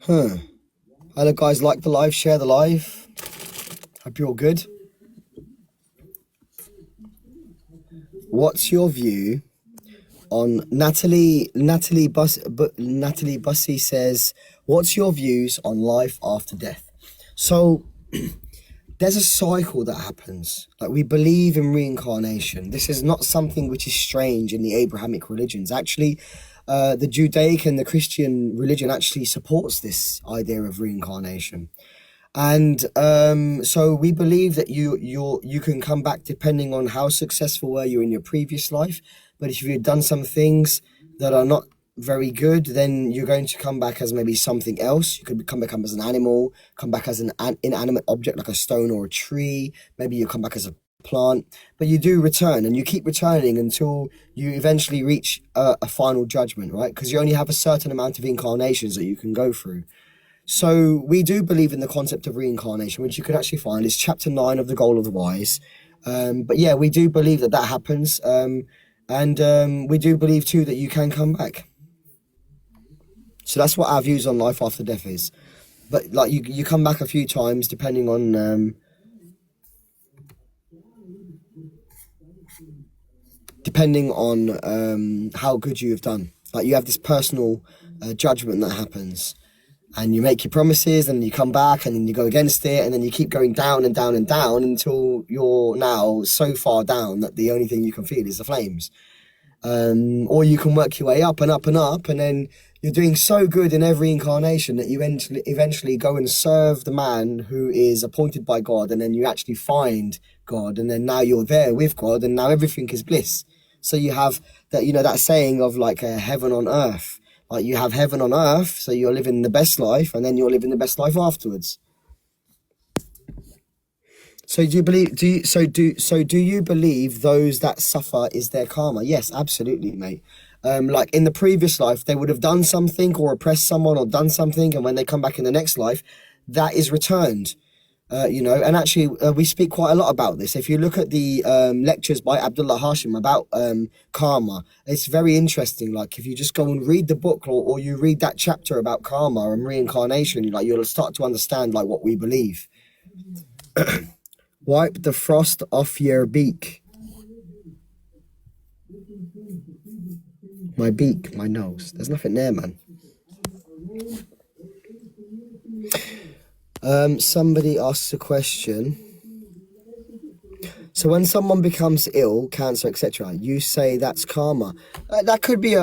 Huh. Hello guys, like the live, share the live. Hope you're all good. What's your view on Natalie Bussy says, what's your views on life after death? So there's a cycle that happens. Like, we believe in reincarnation. This is not something which is strange in the Abrahamic religions. Actually, the Judaic and the Christian religion actually supports this idea of reincarnation. And so we believe that you can come back depending on how successful were you in your previous life. But if you've done some things that are not very good, then you're going to come back as maybe something else. You could come back as an animal, come back as an inanimate object like a stone or a tree. Maybe you come back as a plant, but you do return, and you keep returning until you eventually reach a final judgment, right? Because you only have a certain amount of incarnations that you can go through. So we do believe in the concept of reincarnation, which you can actually find is chapter 9 of the Goal of the Wise. But yeah, we do believe that that happens. And we do believe too that you can come back. So that's what our views on life after death is. But like you come back a few times depending on how good you have done. Like, you have this personal judgment that happens, and you make your promises, and you come back, and then you go against it, and then you keep going down and down and down until you're now so far down that the only thing you can feel is the flames. Or you can work your way up and up and up, and then you're doing so good in every incarnation that you eventually go and serve the man who is appointed by God, and then you actually find God, and then now you're there with God, and now everything is bliss. So you have that, that saying of like a heaven on earth. Like, you have heaven on earth, so you're living the best life, and then you're living the best life afterwards. So do you believe those that suffer is their karma? Yes, absolutely, mate. Like, in the previous life, they would have done something or oppressed someone or done something, and when they come back in the next life, that is returned. And actually, we speak quite a lot about this. If you look at the lectures by Abdullah Hashim about karma, it's very interesting. Like, if you just go and read the book, or you read that chapter about karma and reincarnation, like, you'll start to understand like what we believe. Wipe the frost off your beak. My beak, my nose. There's nothing there, man. Somebody asks a question. So when someone becomes ill, cancer, etc., you say that's karma. That could be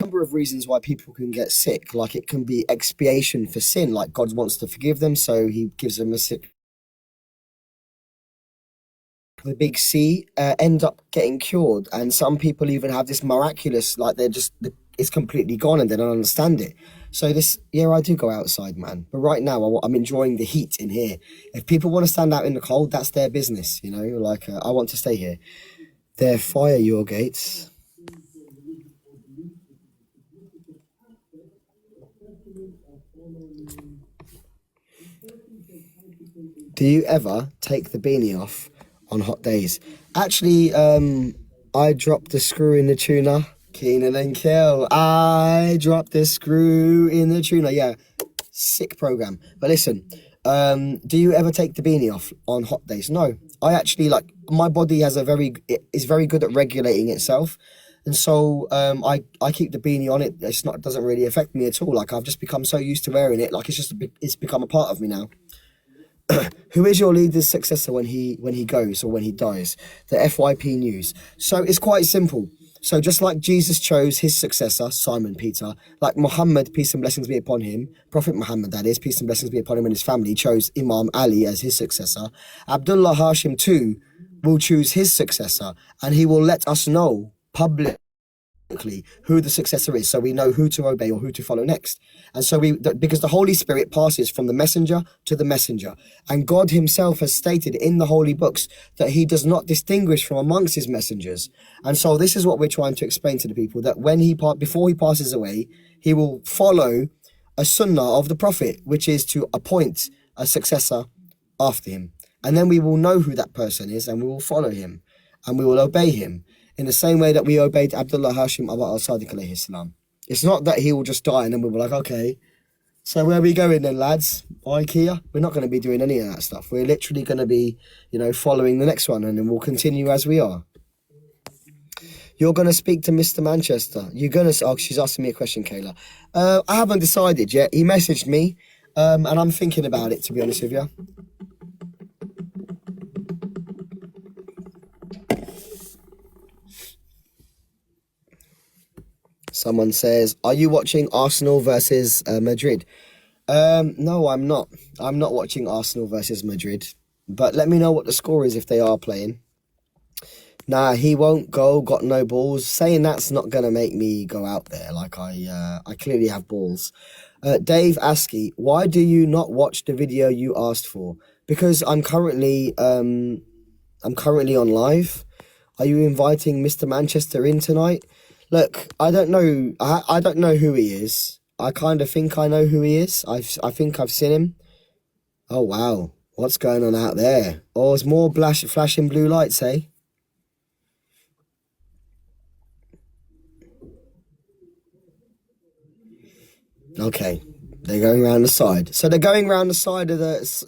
number of reasons why people can get sick. Like, it can be expiation for sin. Like, God wants to forgive them, so he gives them a sick. The big C end up getting cured, and some people even have this miraculous, like, it's completely gone and they don't understand it. So I do go outside, man, but right now I'm enjoying the heat in here. If people want to stand out in the cold, that's their business, like, I want to stay here. There, fire your gates. Do you ever take the beanie off on hot days? Actually, I dropped the screw in the tuna. Keenan and Kel. I dropped the screw in the tuna. Yeah, sick program. But listen, do you ever take the beanie off on hot days? No. I actually, like, my body is very good at regulating itself. And so I keep the beanie on. It doesn't really affect me at all. Like, I've just become so used to wearing it. Like, it's become a part of me now. Who is your leader's successor when he goes or when he dies? The FYP News. So it's quite simple. So just like Jesus chose his successor, Simon Peter, like Muhammad, peace and blessings be upon him, Prophet Muhammad, that is, peace and blessings be upon him and his family, chose Imam Ali as his successor. Abdullah Hashim too will choose his successor, and he will let us know publicly who the successor is, so we know who to obey or who to follow next. And so because the Holy Spirit passes from the messenger to the messenger, and God himself has stated in the holy books that he does not distinguish from amongst his messengers. And so this is what we're trying to explain to the people, that before he passes away, he will follow a sunnah of the Prophet, which is to appoint a successor after him. And then we will know who that person is, and we will follow him and we will obey him. in the same way that we obeyed Abdullah Hashim Abu al-Sadiq alayhi salam. It's not that he will just die and then we'll be like, okay, so where are we going then, lads? IKEA? We're not going to be doing any of that stuff. We're literally going to be, following the next one, and then we'll continue as we are. You're going to speak to Mr. Manchester. You're going to... Oh, she's asking me a question, Kayla. I haven't decided yet. He messaged me, and I'm thinking about it, to be honest with you. Someone says, are you watching Arsenal versus Madrid? No, I'm not. I'm not watching Arsenal versus Madrid. But let me know what the score is if they are playing. Nah, he won't go, got no balls. Saying that's not going to make me go out there. Like, I clearly have balls. Dave Askey, why do you not watch the video you asked for? Because I'm currently on live. Are you inviting Mr. Manchester in tonight? Look, I don't know. I don't know who he is. I kind of think I know who he is. I think I've seen him. Oh, wow. What's going on out there? Oh, it's more flashing blue lights, eh? Okay. They're going around the side. So they're going around the side of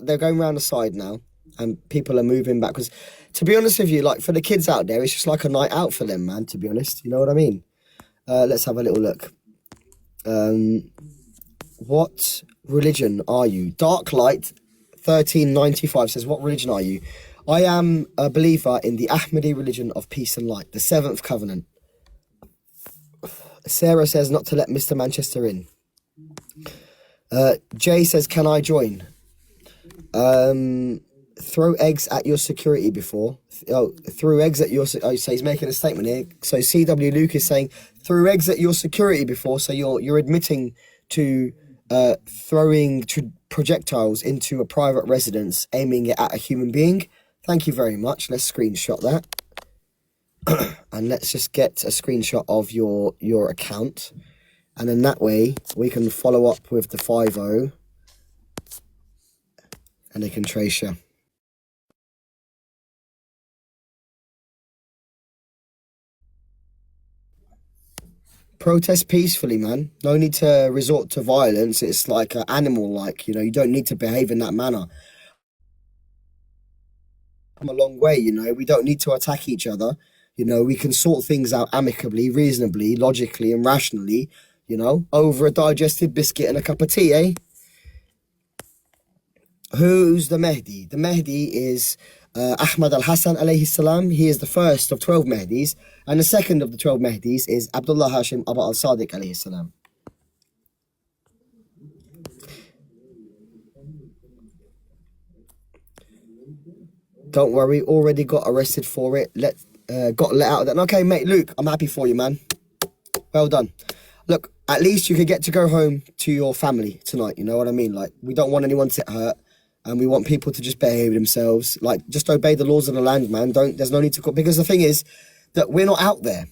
they're going around the side now. And people are moving backwards. To be honest with you, like, for the kids out there, it's just like a night out for them, man, to be honest. You know what I mean? Let's have a little look. What religion are you? Dark Light 1395 says, what religion are you? I am a believer in the Ahmadi religion of peace and light, the seventh covenant. Sarah says not to let Mr. Manchester in. Jay says, can I join? Throw eggs at your security before. Threw eggs at your... Oh, so he's making a statement here. So CW Luke is saying, threw eggs at your security before, so you're admitting to throwing projectiles into a private residence, aiming it at a human being. Thank you very much. Let's screenshot that. And let's just get a screenshot of your account. And then that way, we can follow up with the 5-0. And they can trace you. Protest peacefully, man. No need to resort to violence. It's like an animal-like, you don't need to behave in that manner. Come a long way, we don't need to attack each other. We can sort things out amicably, reasonably, logically, and rationally, over a digested biscuit and a cup of tea, eh? Who's the Mahdi? The Mahdi is Ahmad al-Hassan alayhi salam. He is the first of 12 Mahdis. And the second of the 12 Mahdis is Abdullah Hashim Abu al-Sadiq alayhi salam. Don't worry, already got arrested for it. Got let out of that. Okay, mate, Luke, I'm happy for you, man. Well done. Look, at least you could get to go home to your family tonight, you know what I mean? Like, we don't want anyone to get hurt. And we want people to just behave themselves. Like, just obey the laws of the land, man. There's no need to... Because the thing is that we're not out there,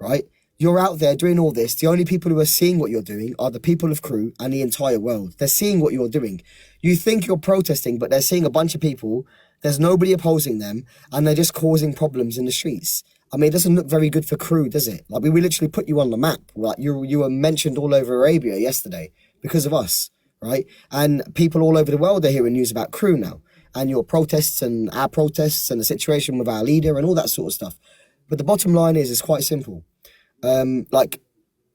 right? You're out there doing all this. The only people who are seeing what you're doing are the people of Crewe and the entire world. They're seeing what you're doing. You think you're protesting, but they're seeing a bunch of people. There's nobody opposing them. And they're just causing problems in the streets. I mean, it doesn't look very good for Crewe, does it? Like, we literally put you on the map. Like, you were mentioned all over Arabia yesterday because of us. Right? And people all over the world are hearing news about Crewe now. And your protests and our protests and the situation with our leader and all that sort of stuff. But the bottom line is, it's quite simple.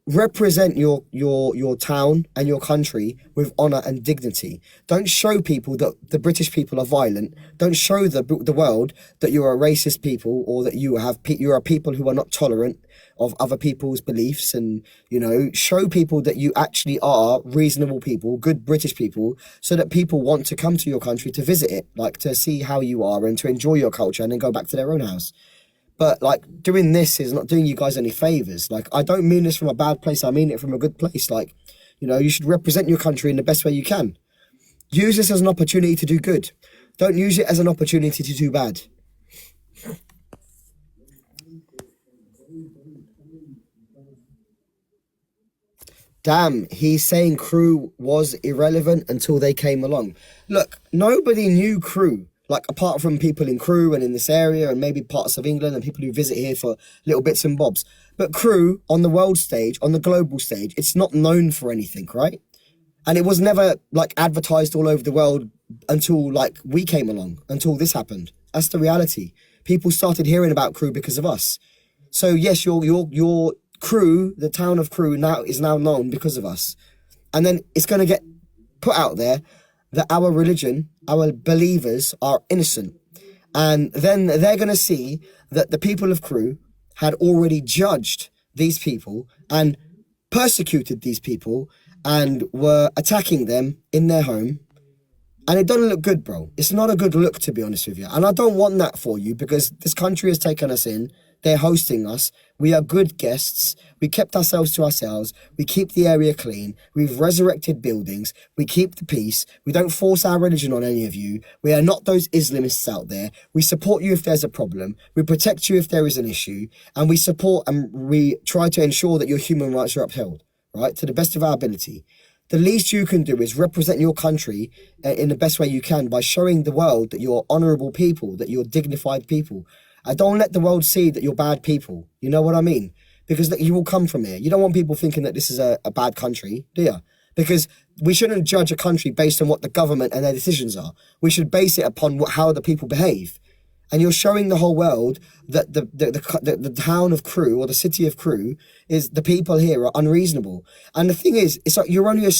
Represent your town and your country with honour and dignity. Don't show people that the British people are violent. Don't show the world that you're a racist people or that you're a people who are not tolerant of other people's beliefs, and show people that you actually are reasonable people, good British people, so that people want to come to your country to visit it, like to see how you are and to enjoy your culture and then go back to their own house. But, like, doing this is not doing you guys any favours. Like, I don't mean this from a bad place. I mean it from a good place. Like, you should represent your country in the best way you can. Use this as an opportunity to do good. Don't use it as an opportunity to do bad. Damn, he's saying Crewe was irrelevant until they came along. Look, nobody knew Crewe. Like, apart from people in Crewe and in this area and maybe parts of England and people who visit here for little bits and bobs. But Crewe, on the world stage, on the global stage, it's not known for anything, right? And it was never, like, advertised all over the world until, like, we came along, until this happened. That's the reality. People started hearing about Crewe because of us. So, yes, your Crewe, the town of Crewe, is now known because of us. And then it's going to get put out there that our religion, our believers are innocent. And then they're going to see that the people of Crewe had already judged these people and persecuted these people and were attacking them in their home. And it doesn't look good, bro. It's not a good look, to be honest with you. And I don't want that for you, because this country has taken us in. They're hosting us. We are good guests. We kept ourselves to ourselves. We keep the area clean. We've resurrected buildings. We keep the peace. We don't force our religion on any of you. We are not those Islamists out there. We support you if there's a problem. We protect you if there is an issue. And we support and we try to ensure that your human rights are upheld, right, to the best of our ability. The least you can do is represent your country in the best way you can by showing the world that you're honourable people, that you're dignified people. I don't let the world see that you're bad people. You know what I mean? Because you will come from here. You don't want people thinking that this is a bad country, do you? Because we shouldn't judge a country based on what the government and their decisions are. We should base it upon how the people behave. And you're showing the whole world that the town of Crewe or the city of Crewe is, the people here are unreasonable. And the thing is, it's like you're only a